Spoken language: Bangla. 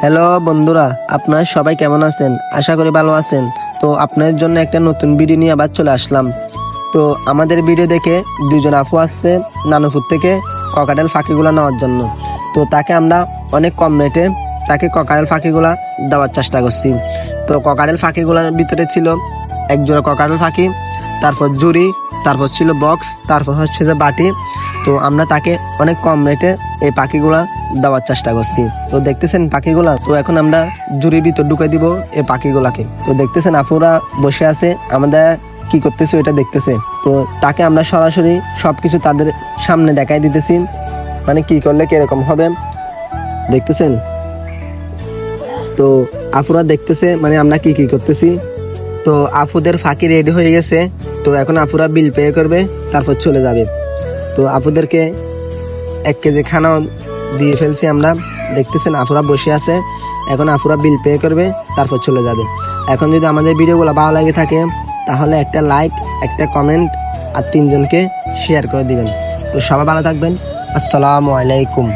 হ্যালো বন্ধুরা, আপনারা সবাই কেমন আছেন? আশা করি ভালো আছেন। তো আপনাদের জন্য একটা নতুন ভিডিও নিয়ে আবার চলে আসলাম। তো আমাদের ভিডিও দেখে দুজন আপু আসছে নানুপুর থেকে ককাটেল ফাঁকিগুলা নেওয়ার জন্য। তো তাকে আমরা অনেক কম রেটে তাকে ককাটেল ফাঁকিগুলা দেওয়ার চেষ্টা করছি। তো ককাটেল ফাঁকিগুলার ভিতরে ছিল এক জোড়া ককাটেল ফাঁকি, তারপর জুড়ি, তারপর ছিল বক্স, তারপর হচ্ছে যে বাটি। তো আমরা তাকে অনেক কম রেটে এই পাখিগুলা দেওয়ার চেষ্টা করছি। তো দেখতেছেন পাখিগুলা, তো এখন আমরা জুড়ির ভিতর ঢুকে দিব এই পাখিগুলাকে। তো দেখতেছেন আপুরা বসে আছে, আমাদের কি করতেছে ওইটা দেখতেছে। তো তাকে আমরা সরাসরি সবকিছু তাদের সামনে দেখাই দিতেছি, মানে কি করলে কিরকম হবে দেখতেছেন। তো আপুরা দেখতেছে মানে আমরা কি কি করতেছি। তো আপুদের ফাঁকি রেডি হয়ে গেছে। তো এখন আপুরা বিল পে করবে, তারপর চলে যাবে। তো আপুদেরকে 1 কেজি খানা দিয়ে ফেলছি আমরা, দেখতেছেন আপুরা বসে আছে। এখন আপুরা বিল পে করবে, তারপর চলে যাবে। এখন যদি আমাদের ভিডিওগুলো ভালো লাগে থাকে তাহলে একটা লাইক, একটা কমেন্ট আর 3 জনকে শেয়ার করে দিবেন। তো সবাই ভালো থাকবেন। আসসালামু আলাইকুম।